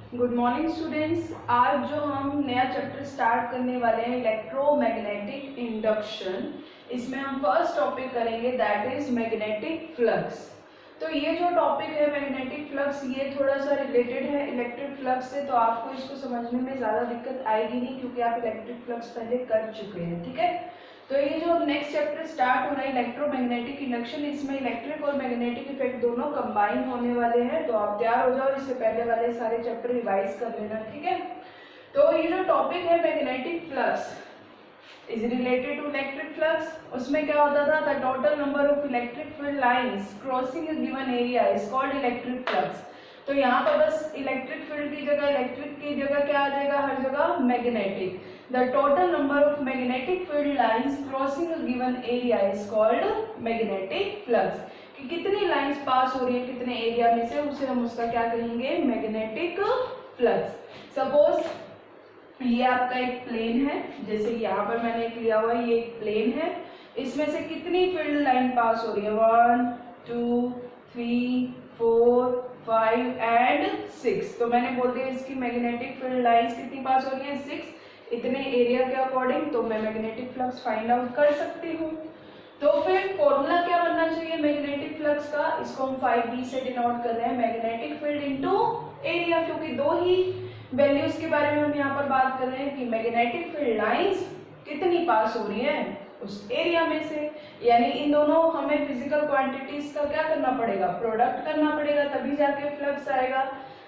Good morning students. आज जो हम नया चैप्टर स्टार्ट करने वाले हैं इलेक्ट्रोमैग्नेटिक इंडक्शन, इसमें हम फर्स्ट टॉपिक करेंगे दैट इज मैग्नेटिक फ्लक्स। तो ये जो टॉपिक है मैग्नेटिक फ्लक्स, ये थोड़ा सा रिलेटेड है इलेक्ट्रिक फ्लक्स से, तो आपको इसको समझने में ज़्यादा दिक्कत आएगी नहीं क्योंकि आप इलेक्ट्रिक फ्लक्स पहले कर चुके हैं। ठीक है, तो ये जो नेक्स्ट चैप्टर स्टार्ट हो रहा है इलेक्ट्रोमैग्नेटिक इंडक्शन, इसमें इलेक्ट्रिक और मैग्नेटिक इफेक्ट दोनों कंबाइन होने वाले हैं। तो आप तैयार हो जाओ, इससे पहले वाले सारे चैप्टर रिवाइज कर लेना। ठीक है, तो ये जो टॉपिक है magnetic flux is related to electric flux. उसमें क्या होता था, the total number of electric field lines crossing a given area is called electric flux. तो यहाँ पर बस इलेक्ट्रिक फील्ड की जगह, इलेक्ट्रिक की जगह क्या आ जाएगा, हर जगह magnetic. The total number of magnetic field lines crossing a given area is called magnetic flux। कि कितनी लाइंस पास हो रही है कितने एरिया में से, उसे हम उसका क्या कहेंगे, मैग्नेटिक फ्लक्स। सपोज ये आपका एक प्लेन है, जैसे यहाँ पर मैंने एक लिया हुआ है, ये एक प्लेन है, इसमें से कितनी फील्ड लाइन पास हो रही है, 1 2 3 4 5 एंड 6। तो मैंने बोल दिया इसकी मैग्नेटिक फील्ड लाइंस कितनी पास हो रही है, 6 इतने एरिया के अकॉर्डिंग। तो मैं मैग्नेटिक फ्लक्स फाइंड आउट कर सकती हूँ। तो फिर फॉर्मूला क्या बनना चाहिए मैग्नेटिक फ्लक्स का, इसको हम 5b से डिनोट कर रहे हैं, मैग्नेटिक फील्ड इनटू एरिया, क्योंकि दो ही वैल्यूज के बारे में हम यहाँ पर बात कर रहे हैं कि मैग्नेटिक फील्ड लाइंस कितनी पास हो रही है उस एरिया में से। यानी इन दोनों हमें फिजिकल क्वांटिटीज का क्या करना पड़ेगा, प्रोडक्ट करना पड़ेगा, तभी जाके फ्लक्स आएगा।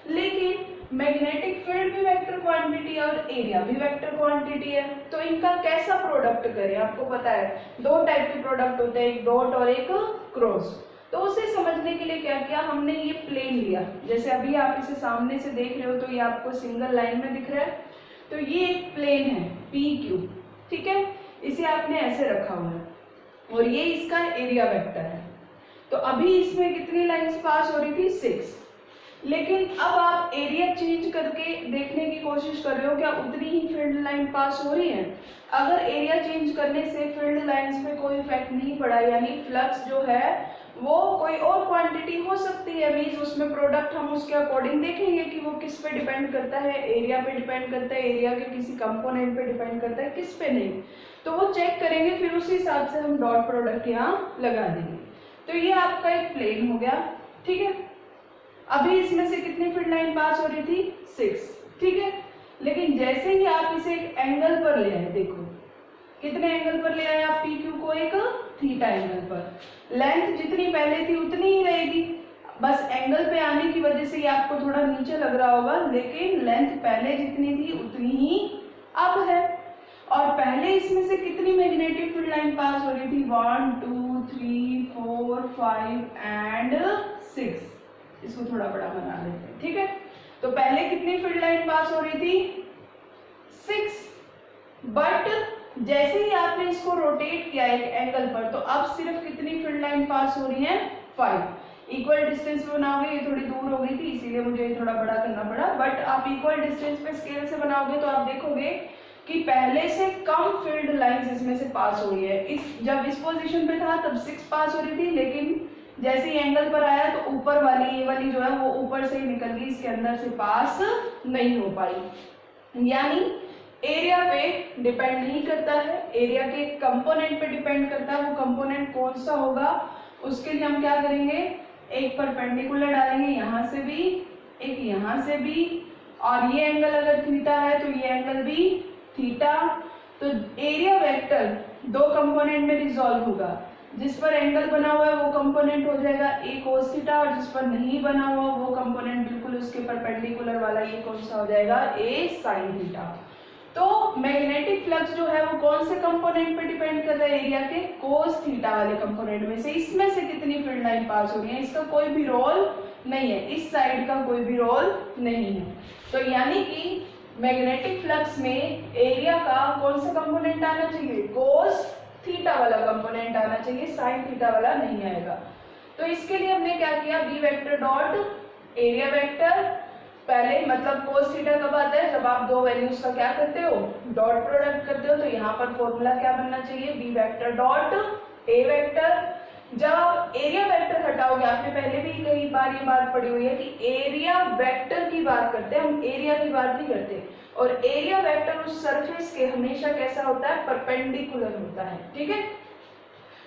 लेकिन मैग्नेटिक फील्ड भी वेक्टर क्वांटिटी और एरिया भी वेक्टर क्वांटिटी है, तो इनका कैसा प्रोडक्ट करें। आपको पता है दो टाइप के प्रोडक्ट होते हैं, एक डॉट और एक क्रॉस। तो उसे समझने के लिए क्या किया हमने, ये प्लेन लिया, जैसे अभी आप इसे सामने से देख रहे हो तो ये आपको सिंगल लाइन में दिख रहा है। तो ये एक प्लेन है PQ, ठीक है, इसे आपने ऐसे रखा हुआ है और ये इसका एरिया वेक्टर है। तो अभी इसमें कितनी लाइंस पास हो रही थी, 6। लेकिन अब आप एरिया चेंज करके देखने की कोशिश कर रहे हो क्या उतनी ही फील्ड लाइन पास हो रही है। अगर एरिया चेंज करने से फील्ड लाइंस पे कोई इफेक्ट नहीं पड़ा, यानी फ्लक्स जो है वो कोई और क्वांटिटी हो सकती है, मींस उसमें प्रोडक्ट हम उसके अकॉर्डिंग देखेंगे कि वो किस पे डिपेंड करता है, एरिया पे डिपेंड करता है, एरिया के किसी कंपोनेंट पे डिपेंड करता है, किस पे नहीं। तो वो चेक करेंगे, फिर उसी हिसाब से हम डॉट प्रोडक्ट यहाँ लगा देंगे। तो ये आपका एक प्लेन हो गया, ठीक है। अभी इसमें से कितनी फील्ड लाइन पास हो रही थी, 6, ठीक है। लेकिन जैसे ही आप इसे एक एंगल पर ले आए, देखो कितने एंगल पर ले आए आप PQ को, एक थीटा एंगल पर, लेंथ जितनी पहले थी उतनी ही रहेगी, बस एंगल पे आने की वजह से ये आपको थोड़ा नीचे लग रहा होगा, लेकिन लेंथ पहले जितनी थी उतनी ही अब है। और पहले इसमें से कितनी मैग्नेटिक फील्ड लाइन पास हो रही थी, 1 2 3 4 5 एंड 6। इसको थोड़ा बड़ा बना लेते हैं, ठीक है। तो पहले कितनी फील्ड लाइन पास हो रही थी, 6, बट जैसे ही आपने इसको रोटेट किया एक एंगल पर, तो अब सिर्फ कितनी फील्ड लाइन पास हो रही है, 5। इक्वल डिस्टेंस पे बनाओगे, ये थोड़ी दूर हो गई थी इसीलिए मुझे थोड़ा बड़ा करना पड़ा, बट आप इक्वल डिस्टेंस पे स्केल से बनाओगे तो आप देखोगे कि पहले से कम फील्ड लाइंस इसमें से पास हो रही है। जब इस पोजीशन पे था तब 6 पास हो रही थी, लेकिन जैसे ही एंगल पर आया तो ऊपर वाली, ये वाली जो है वो ऊपर से ही निकल गई, इसके अंदर से पास नहीं हो पाई। यानी एरिया पे डिपेंड नहीं करता है, एरिया के कंपोनेंट पे डिपेंड करता है। वो कंपोनेंट कौन सा होगा, उसके लिए हम क्या करेंगे, एक परपेंडिकुलर डालेंगे यहाँ से भी, एक यहाँ से भी, और ये एंगल अगर थीटा है तो ये एंगल भी थीटा। तो एरिया वेक्टर दो कंपोनेंट में रिजॉल्व होगा, जिस पर एंगल बना हुआ है वो कंपोनेंट हो जाएगा a cos थीटा, और जिस पर नहीं बना हुआ वो कंपोनेंट बिल्कुल उसके परपेंडिकुलर वाला ये कौन सा हो जाएगा, a sin थीटा। तो मैग्नेटिक फ्लक्स जो है वो कौन से कंपोनेंट पे डिपेंड कर रहा है, एरिया के cos थीटा वाले कंपोनेंट में से। इसमें से कितनी फील्ड लाइन पास हो रही है, इसका कोई भी रोल नहीं है, इस साइड का कोई भी रोल नहीं है। तो यानी कि मैग्नेटिक फ्लक्स में एरिया का कौन सा कंपोनेंट आना चाहिए, cos थीटा वाला कंपोनेंट आना चाहिए, साइन थीटा वाला नहीं आएगा। तो इसके लिए हमने क्या किया, B vector dot area vector, पहले मतलब कोस थीटा कब आता है, जब आप दो वैल्यूज का क्या करते हो, डॉट प्रोडक्ट करते हो। तो यहाँ पर फॉर्मूला क्या बनना चाहिए, B vector dot A vector, जब एरिया वेक्टर हटाओगे, आपने पहले भी कई बार ये बात पढ़ी हुई है कि एरिया वेक्टर की बात करते हैं हम, एरिया की बात नहीं करते। और एरिया वेक्टर उस सरफेस के हमेशा कैसा होता है, परपेंडिकुलर होता है, ठीक है।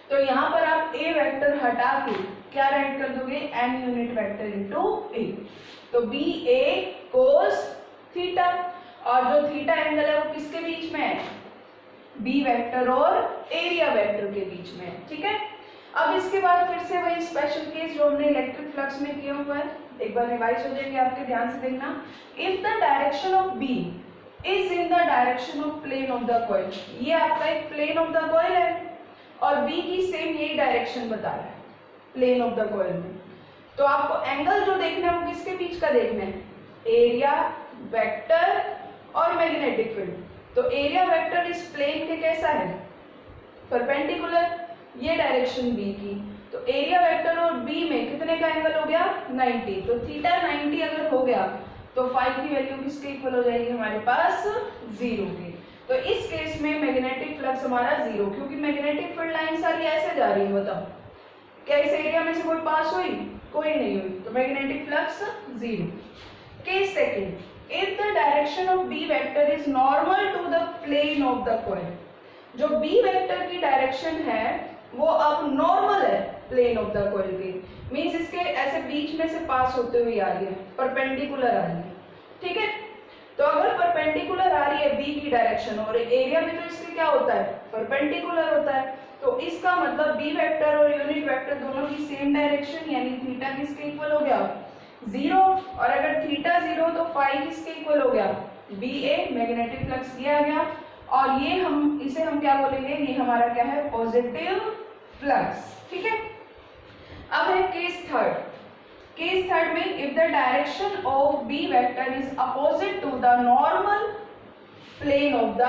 तो यहाँ पर आप ए वेक्टर हटा के क्या राइट कर दोगे, एन यूनिट वेक्टर इनटू ए। तो बी ए कोस थीटा, और जो थीटा एंगल है वो किसके बीच में है, बी वेक्टर और एरिया वेक्टर के बीच में है, ठीक है। अब इसके बाद फिर से वही स्पेशल केस जो हमने इलेक्ट्रिक फ्लक्स में किया हुआ है, एक बार रिवाइज हो जाएंगे आपके, ध्यान से देखना। If the direction of B is in the direction of plane of the coil, ये आपका एक प्लेन ऑफ द कॉइल है और बी की सेम यही डायरेक्शन बता रहा है प्लेन ऑफ द कॉइल में, तो आपको एंगल जो देखना है वो किसके बीच का देखना है, एरिया वेक्टर और मैग्नेटिक फील्ड। तो एरिया वेक्टर इस प्लेन के कैसा है, परपेंडिकुलर, ये डायरेक्शन बी की। तो एरिया वेक्टर और बी में कितने का एंगल हो गया, 90। तो थीटा 90 अगर हो गया तो फाई की वैल्यू किसके इक्वल हो जाएगी, हमारे पास 0 की। तो इस केस में मैग्नेटिक फ्लक्स हमारा 0, क्योंकि मैग्नेटिक फील्ड लाइन सारी ऐसे जा रही है, बताओ क्या इस एरिया में से कोई पास हुई, कोई नहीं हुई, तो magnetic flux 0। Case second, if the direction of B vector is normal to the plane of the coil, जो बी वेक्टर की डायरेक्शन है वो अब नॉर्मल है प्लेन ऑफ द कॉइल की, मींस इसके ऐसे बीच में से पास होते हुए आ रही है, परपेंडिकुलर आ रही है, ठीक है। तो अगर परपेंडिकुलर आ रही है बी की डायरेक्शन और एरिया भी तो इसके क्या होता है, परपेंडिकुलर होता है, तो इसका मतलब बी वेक्टर और यूनिट वेक्टर दोनों की सेम डायरेक्शन, यानी थीटा किसके इक्वल हो गया, 0। और अगर थीटा 0 तो फाई किसके इक्वल हो गया, बी ए, मैग्नेटिक फ्लक्स दिया गया। और ये इसे हम क्या बोलेंगे, ये हमारा क्या है, पॉजिटिव फ्लक्स, ठीक है। अब है केस थर्ड। केस थर्ड में if the direction of B vector is opposite to the normal plane of the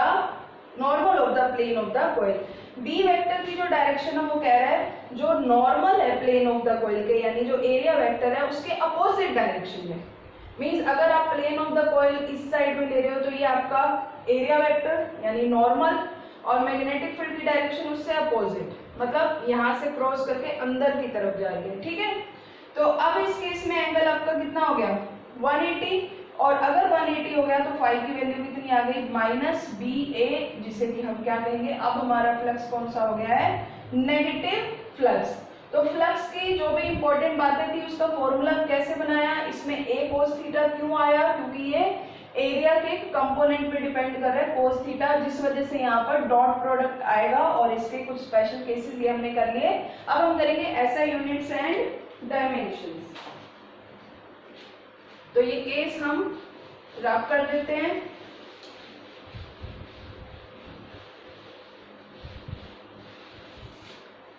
plane of the coil, B vector की जो डायरेक्शन है वो कह रहा है जो नॉर्मल है प्लेन ऑफ द कॉइल के, यानी जो एरिया वेक्टर है उसके अपोजिट डायरेक्शन में। मींस अगर आप प्लेन ऑफ द कॉइल इस साइड में ले रहे हो तो ये आपका एरिया वेक्टर यानी नॉर्मल, और मैग्नेटिक फील्ड की डायरेक्शन उससे अपोजिट, मतलब यहाँ से क्रॉस करके अंदर की तरफ जा रही है, ठीक है। तो अब इस केस में एंगल आपका कितना हो गया, 180, और अगर 180 हो गया तो फाई की वैल्यू कितनी आ गई, माइनस बी ए, जिसे कि हम क्या कहेंगे, अब हमारा फ्लक्स कौन सा हो गया है, नेगेटिव फ्लक्स। तो फ्लक्स की जो भी इंपॉर्टेंट बातें थी उसका फॉर्मूला कैसे बनाया, इसमें ए कोस थीटा क्यों आया, क्योंकि ये एरिया के कंपोनेंट पे डिपेंड कर रहा है कोस थीटा, जिस वजह से यहाँ पर डॉट प्रोडक्ट आएगा, और इसके कुछ स्पेशल केसेस ये हमने कर लिए। अब हम करेंगे ऐसा यूनिट्स एंड डायमेंशंस। तो ये केस हम रफ कर देते हैं।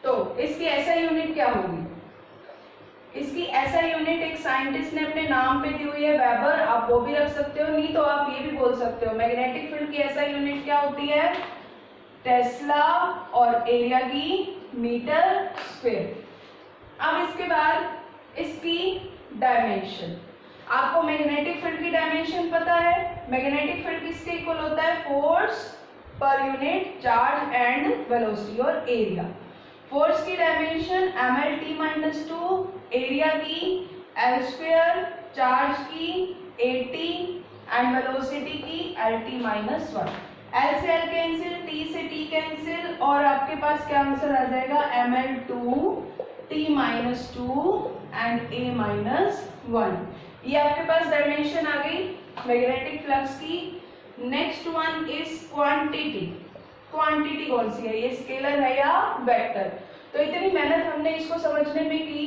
तो इसकी ऐसा यूनिट क्या होगी, इसकी ऐसा यूनिट एक साइंटिस्ट ने अपने नाम पे दी हुई है, वेबर, आप वो भी रख सकते हो, नहीं तो आप ये भी बोल सकते हो मैग्नेटिक फील्ड की ऐसा यूनिट क्या होती है, टेस्ला, और एरिया की मीटर स्क्वायर। अब इसके बाद इसकी डायमेंशन, आपको मैग्नेटिक फील्ड की डायमेंशन पता है, मैग्नेटिक फील्ड किसके इक्वल होता है, force per unit charge and velocity और एरिया। फोर्स की डायमेंशन ml -2, एरिया की l², चार्ज की at एंड वेलोसिटी की lt-1। l से l कैंसिल, t से t कैंसिल, और आपके पास क्या आंसर आ जाएगा, ml2 t-2 एंड a-1। ये आपके पास डायमेंशन आ गई मैग्नेटिक फ्लक्स की। Next one is quantity. Quantity कौन सी है, ये स्केलर है या वेक्टर। तो इतनी मेहनत हमने इसको समझने में की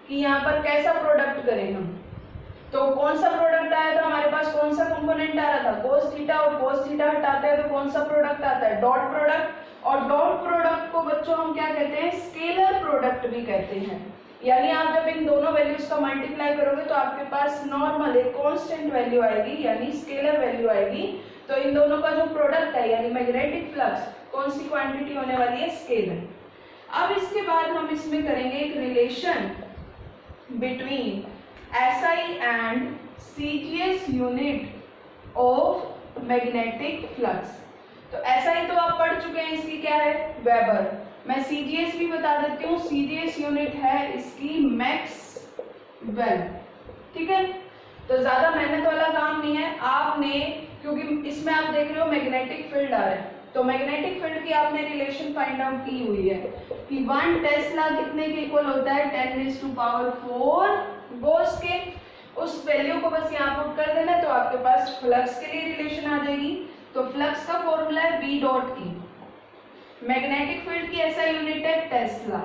कि यहाँ पर कैसा प्रोडक्ट करें हम। तो कौन सा प्रोडक्ट आया था हमारे पास, कौन सा कंपोनेंट आ रहा था, कोस थीटा, और कोस थीटा हटाते हैं तो कौन सा प्रोडक्ट आता है, डॉट प्रोडक्ट। और डॉट प्रोडक्ट को बच्चों हम क्या कहते हैं, स्केलर प्रोडक्ट भी कहते हैं। यानी आप जब इन दोनों वैल्यूज का मल्टीप्लाई करोगे तो आपके पास नॉर्मल एक कांस्टेंट वैल्यू आएगी, यानी स्केलर वैल्यू आएगी। तो इन दोनों का जो प्रोडक्ट है यानी मैग्नेटिक फ्लक्स, कौन सी क्वांटिटी होने वाली है, स्केलर। अब इसके बाद हम इसमें करेंगे एक relation between SI and CGS unit of magnetic flux. तो SI तो आप पढ़ चुके हैं, इसकी क्या है, वेबर, मैं सीजीएस भी बता देती हूँ, सीजीएस यूनिट है इसकी मैक्सवेल। ठीक है, तो ज्यादा मेहनत वाला काम नहीं है। आपने, क्योंकि इसमें आप देख रहे हो मैग्नेटिक फील्ड आ रहा है, तो मैग्नेटिक फील्ड की आपने रिलेशन फाइंड आउट की हुई है कि 1 टेस्ला कितने के इक्वल होता है, 10⁴ गोस के। उस वैल्यू को बस यहाँ पुट कर देना, तो आपके पास फ्लक्स के लिए रिलेशन आ जाएगी। तो फ्लक्स का फॉर्मूला है V dot E। Magnetic field की ऐसा यूनिट है टेस्ला,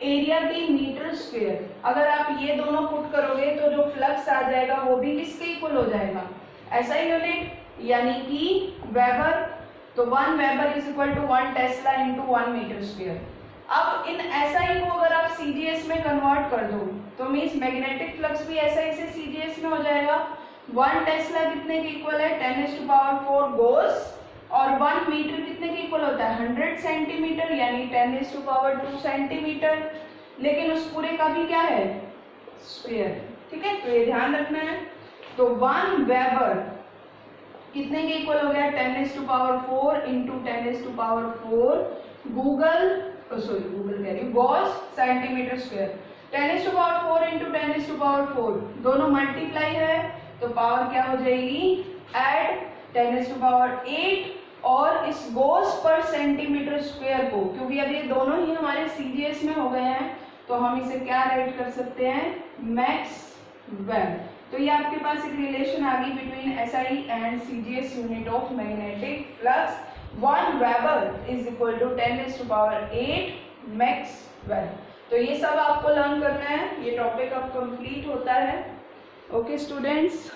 एरिया की मीटर स्क्वायर। अगर आप ये दोनों पुट करोगे तो जो फ्लक्स आ जाएगा वो भी किसके इक्वल हो जाएगा, ऐसा यूनिट, यानी कि वेबर। तो 1 weber is equal to 1 tesla into 1 metre square. अब इन एसआई को अगर आप सीजीएस में कन्वर्ट कर दो तो मीन्स मैग्नेटिक फ्लक्स भी एसआई से सीजीएस में हो जाएगा। 1 टेस्ला कितने के इक्वल है, 10⁴ गोस, और 1 मीटर कितने के इक्वल होता है, 100 सेंटीमीटर, यानी 10⁻² सेंटीमीटर। लेकिन उस पूरे का भी क्या है, स्क्वायर। ठीक है, तो ये ध्यान रखना है। तो 1 वेबर कितने के इक्वल हो गया, 10⁴ इंटू 10⁴ गूगल कह रही हूँ, गॉस सेंटीमीटर स्क्वायर। 10⁴ इंटू 10⁴ दोनों मल्टीप्लाई है, तो पावर क्या हो जाएगी, ऐड 10⁸ और इस गोस पर सेंटीमीटर स्क्वायर को, क्योंकि अब ये दोनों ही हमारे सीजीएस में हो गए हैं, तो हम इसे क्या राइट कर सकते हैं, मैक्सवेल। तो ये आपके पास एक रिलेशन आ गई between SI and CGS unit of magnetic flux. 1 weber is equal to 10⁸ maxwell. तो ये सब आपको लर्न करना है, ये टॉपिक अब कंप्लीट होता है। Okay students.